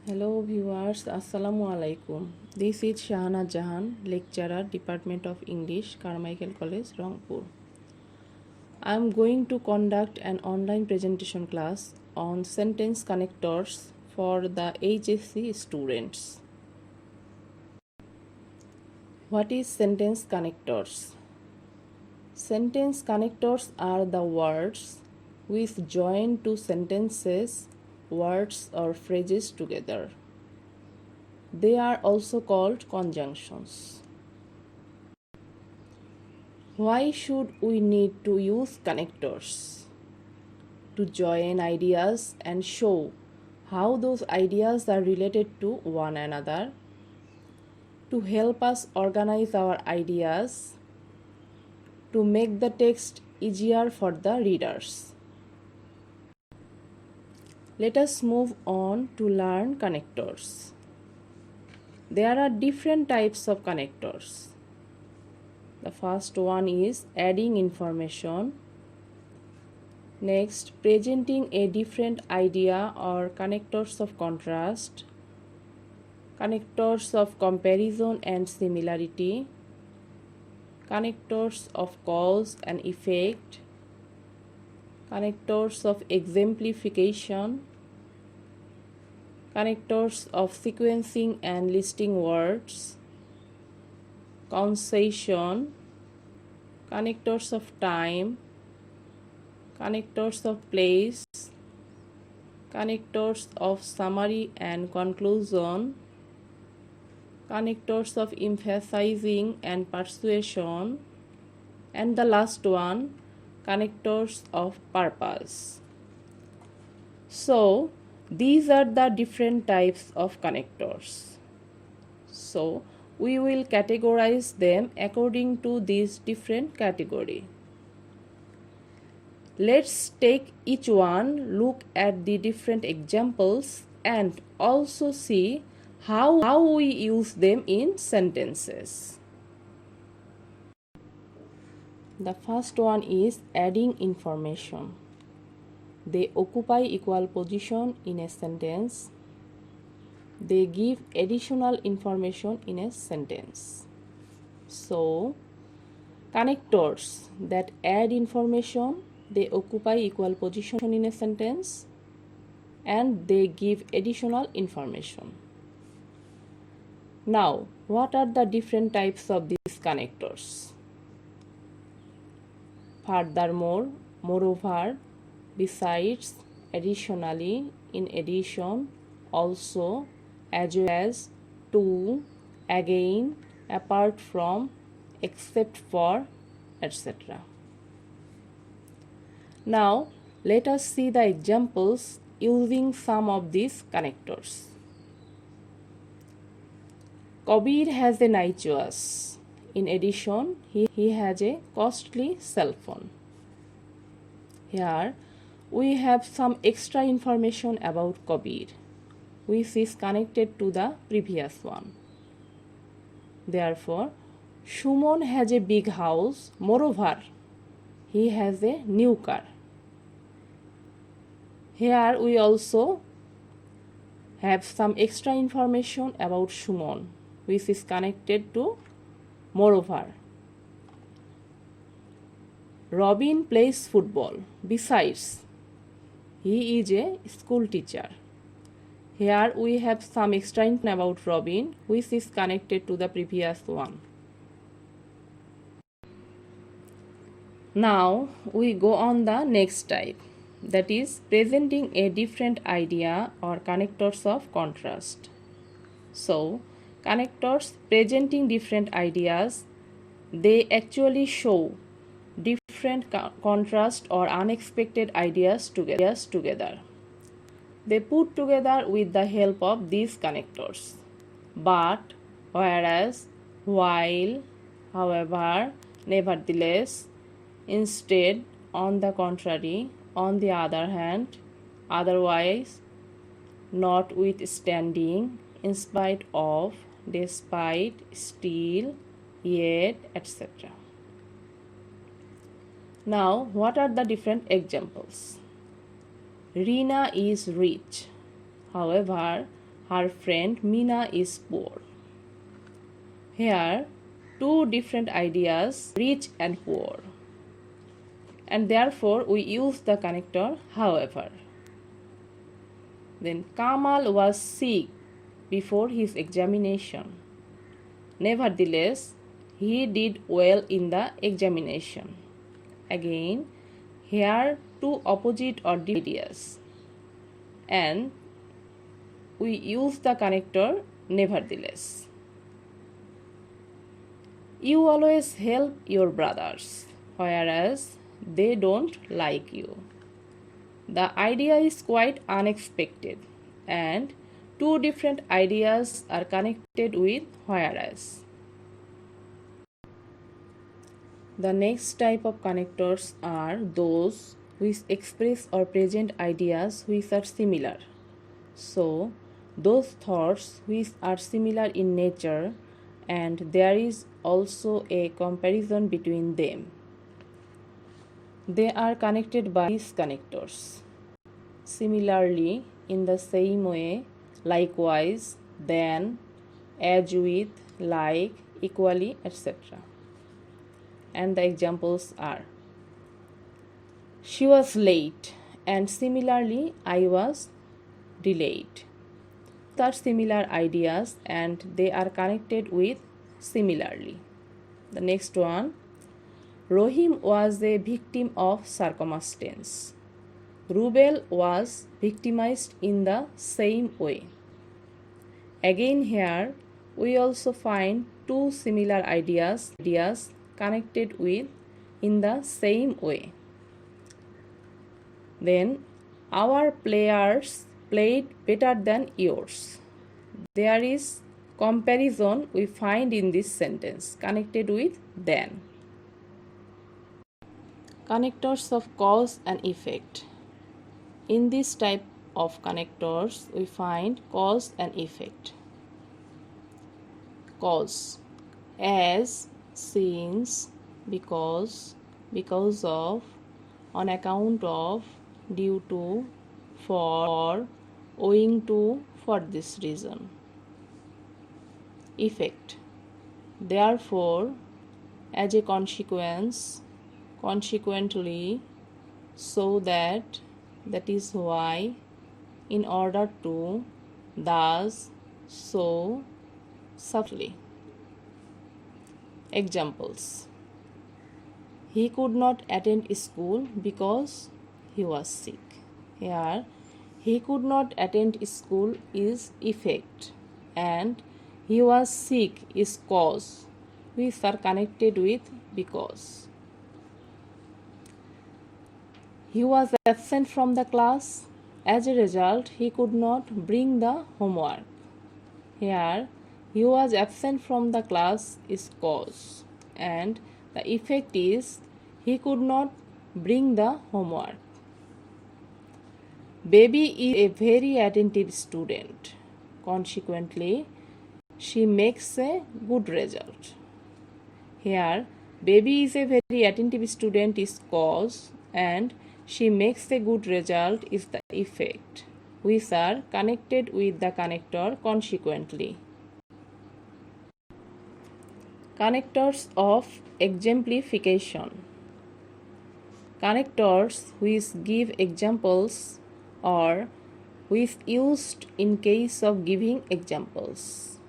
Hello viewers, Assalamu alaikum. This is Shahana Jahan, lecturer, Department of English, Carmichael College, Rangpur. I am going to conduct an online presentation class on sentence connectors for the HSC students. What is sentence connectors? Sentence connectors are the words which join two sentences, words or phrases together. They are also called conjunctions. Why should we need to use connectors? To join ideas and show how those ideas are related to one another, to help us organize our ideas, to make the text easier for the readers. Let us move on to learn connectors. There are different types of connectors. The first one is adding information. Next, presenting a different idea or connectors of contrast, connectors of comparison and similarity, connectors of cause and effect, connectors of exemplification, connectors of sequencing and listing words, concession, connectors of time, connectors of place, connectors of summary and conclusion, connectors of emphasizing and persuasion, and the last one, connectors of purpose. So, these are the different types of connectors. So, we will categorize them according to these different category. Let's take each one, look at the different examples and also see how we use them in sentences. The first one is adding information. They occupy equal position in a sentence. They give additional information in a sentence. So, connectors that add information, they occupy equal position in a sentence and they give additional information. Now, what are the different types of these connectors? Furthermore, moreover, besides, additionally, in addition, also, as well as, to, again, apart from, except for, etc. Now, let us see the examples using some of these connectors. Kabir has a nice choice. In addition, he has a costly cell phone. Here, we have some extra information about Kabir, which is connected to the previous one. Therefore, Shumon has a big house. Moreover, he has a new car. Here we also have some extra information about Shumon, which is connected to moreover. Robin plays football. Besides, he is a school teacher. Here we have some extra information about Robin, which is connected to the previous one. Now we go on the next type, that is presenting a different idea or connectors of contrast. So, connectors presenting different ideas, they actually show different contrast or unexpected ideas together. They put together with the help of these connectors. But, whereas, while, however, nevertheless, instead, on the contrary, on the other hand, otherwise, notwithstanding, in spite of, despite, still, yet, etc. Now, what are the different examples? Rina is rich. However, her friend Mina is poor. Here, two different ideas, rich and poor. And therefore, we use the connector however. Then Kamal was sick before his examination. Nevertheless, he did well in the examination. Again, here two opposite or different ideas. And we use the connector nevertheless. You always help your brothers, whereas they don't like you. The idea is quite unexpected, and two different ideas are connected with whereas. The next type of connectors are those which express or present ideas which are similar. So, those thoughts which are similar in nature, and there is also a comparison between them. They are connected by these connectors. Similarly, in the same way, likewise, then, as with, like, equally, etc. And the examples are: she was late, and similarly, I was delayed. These are similar ideas and they are connected with similarly. The next one, Rohim was a victim of circumstance. Rubel was victimized in the same way. Again here, we also find two similar ideas connected with in the same way. Then, our players played better than yours. There is comparison we find in this sentence connected with than. Connectors of cause and effect. In this type of connectors, we find cause and effect. Cause: as, since, because of, on account of, due to, for, owing to, for this reason. Effect: therefore, as a consequence, consequently, so that, that is why, in order to, thus, so, subtly. Examples: he could not attend school because he was sick. Here, he could not attend school is effect, and he was sick is cause, which are connected with because. He was absent from the class. As a result, he could not bring the homework. Here, he was absent from the class is cause, and the effect is he could not bring the homework. Baby is a very attentive student. Consequently, she makes a good result. Here, baby is a very attentive student is cause, and she makes a good result is the effect, which are connected with the connector consequently. Connectors of exemplification. Connectors which give examples or which used in case of giving examples.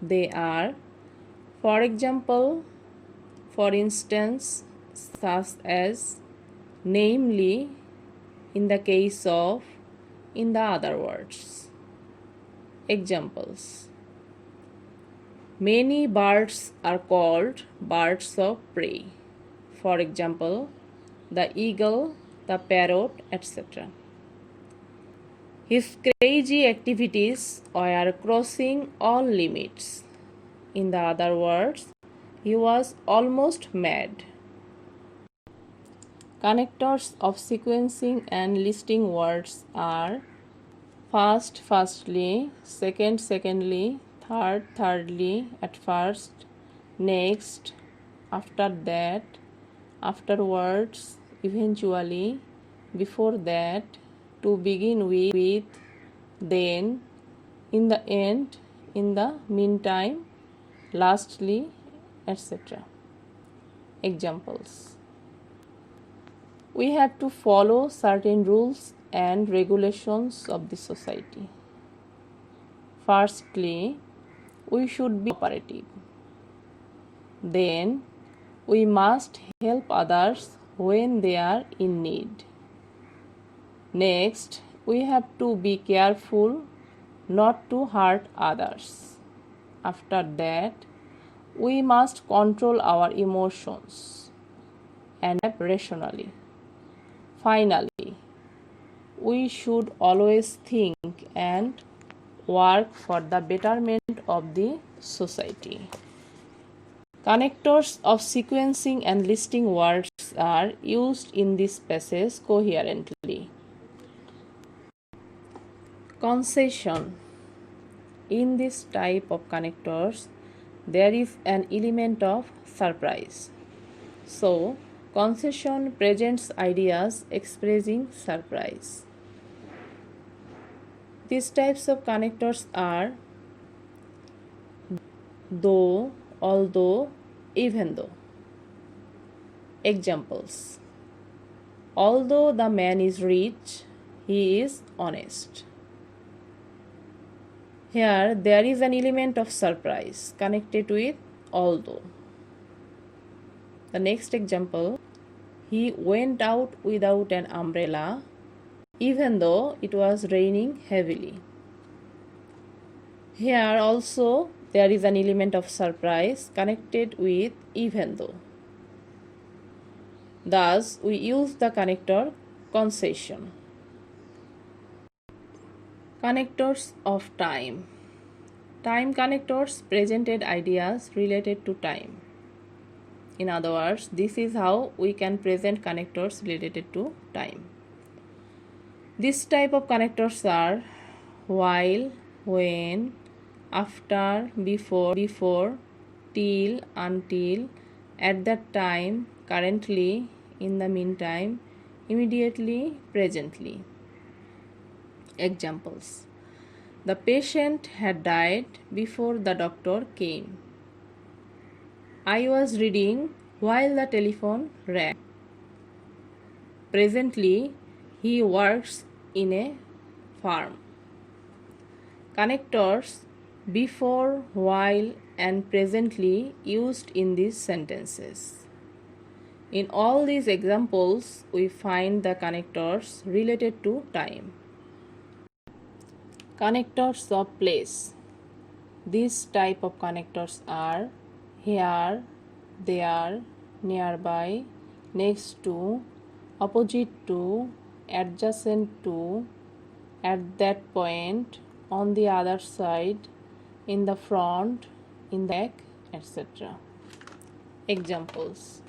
They are, for example, for instance, such as, namely, in the case of, in the other words. Examples: many birds are called birds of prey. For example, the eagle, the parrot, etc. His crazy activities were crossing all limits. In the other words, he was almost mad. Connectors of sequencing and listing words are first, firstly, second, secondly, third, thirdly, at first, next, after that, afterwards, eventually, before that, to begin with, then, in the end, in the meantime, lastly, etc. Examples: we have to follow certain rules and regulations of the society. Firstly, we should be cooperative. Then, we must help others when they are in need. Next, we have to be careful not to hurt others. After that, we must control our emotions and act rationally. Finally, we should always think and work for the betterment of the society. Connectors of sequencing and listing words are used in this passage coherently. Concession. In this type of connectors, there is an element of surprise. So, concession presents ideas expressing surprise. These types of connectors are though, although, even though. Examples: although the man is rich, he is honest. Here there is an element of surprise connected with although. The next example: he went out without an umbrella even though it was raining heavily. Here also there is an element of surprise connected with even though. Thus, we use the connector concession. Connectors of time. Time connectors presented ideas related to time. In other words, this is how we can present connectors related to time. This type of connectors are while, when, after, before, till, until, at that time, currently, in the meantime, immediately, presently. Examples: the patient had died before the doctor came. I was reading while the telephone rang. Presently, he works in a farm. Connectors before, while, and presently used in these sentences. In all these examples, we find the connectors related to time. Connectors of place. This type of connectors are here, there, nearby, next to, opposite to, adjacent to, at that point, on the other side, in the front, in the back, etc. Examples: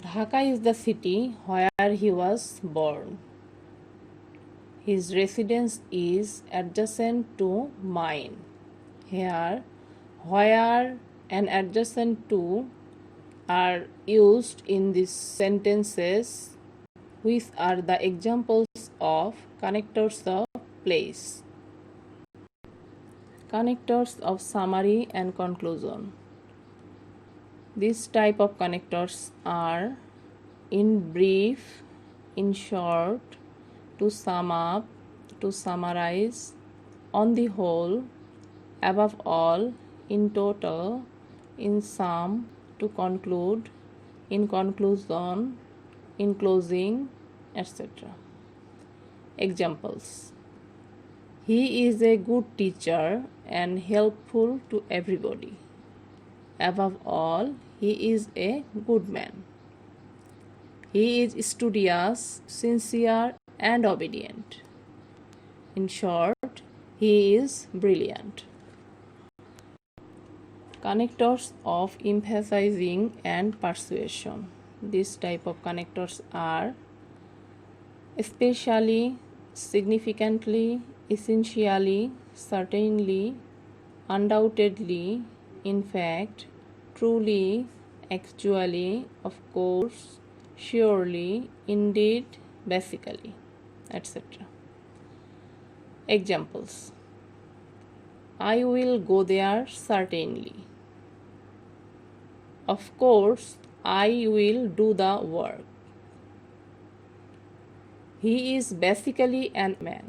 Dhaka is the city where he was born. His residence is adjacent to mine. Here, where and adjacent to are used in these sentences, which are the examples of connectors of place. Connectors of summary and conclusion. This type of connectors are in brief, in short, to sum up, to summarize, on the whole, above all, in total, in sum, to conclude, in conclusion, in closing, etc. Examples: he is a good teacher and helpful to everybody. Above all, he is a good man. He is studious, sincere, and obedient. In short, he is brilliant. Connectors of emphasizing and persuasion. This type of connectors are especially, significantly, essentially, certainly, undoubtedly, in fact, truly, actually, of course, surely, indeed, basically, etc. Examples: I will go there certainly. Of course, I will do the work. He is basically a man.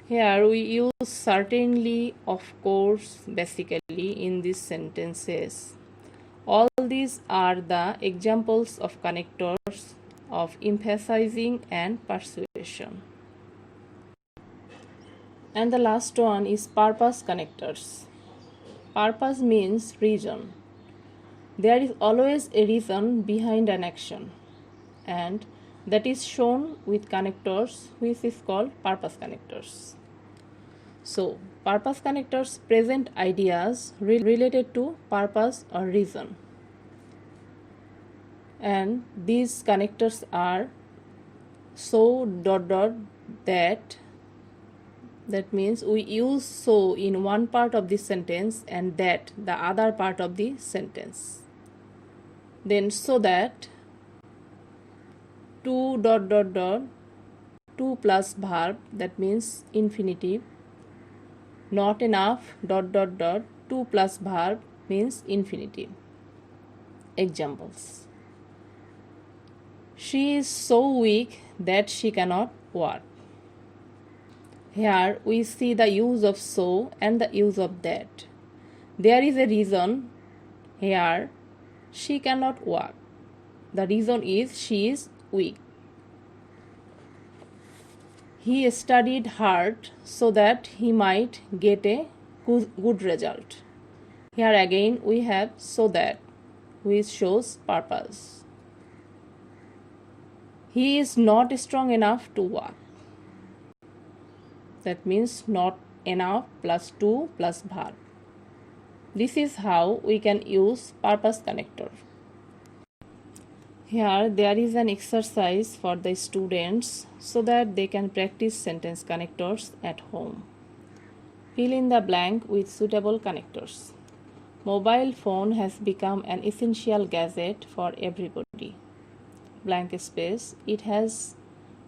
Here we use certainly, of course, basically in these sentences. All these are the examples of connectors of emphasizing and persuasion. And the last one is purpose connectors. Purpose means reason. There is always a reason behind an action, and that is shown with connectors, which is called purpose connectors. So, purpose connectors present ideas related to purpose or reason. And these connectors are so ... that means we use so in one part of the sentence and that the other part of the sentence. Then so that 2 ... 2 plus verb, that means infinitive. Not enough ... 2 plus verb means infinitive. Examples. She is so weak that she cannot walk. Here we see the use of so and the use of that. There is a reason here she cannot walk. The reason is she is weak. He studied hard so that he might get a good result. Here again we have so that, which shows purpose. He is not strong enough to walk. That means not enough plus 2 plus verb. This is how we can use purpose connector. Here there is an exercise for the students so that they can practice sentence connectors at home. Fill in the blank with suitable connectors. Mobile phone has become an essential gadget for everybody. Blank space, it has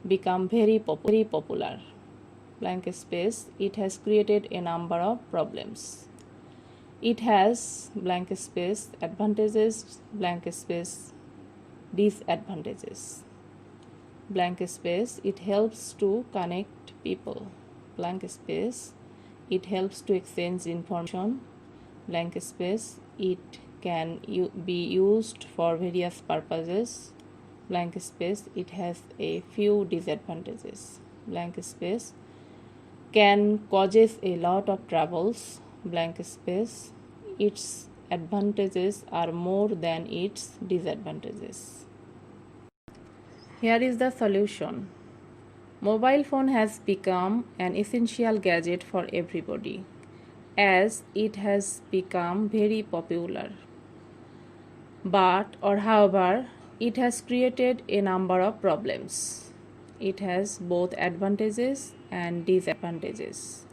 become very popular. Blank space, it has created a number of problems. It has blank space advantages, blank space disadvantages. Blank space, it helps to connect people. Blank space, it helps to exchange information. Blank space, it can be used for various purposes. Blank space, it has a few disadvantages. Blank space, can causes a lot of troubles. Blank space, its advantages are more than its disadvantages. Here is the solution. Mobile phone has become an essential gadget for everybody as it has become very popular. But or however, it has created a number of problems. It has both advantages and disadvantages.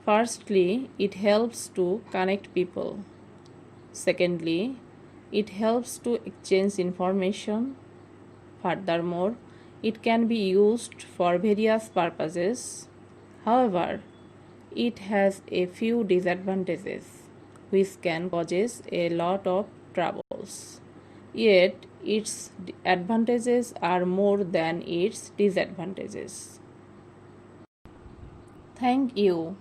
Firstly, it helps to connect people. Secondly, it helps to exchange information. Furthermore, it can be used for various purposes. However, it has a few disadvantages which can cause a lot of troubles. Yet, its advantages are more than its disadvantages. Thank you.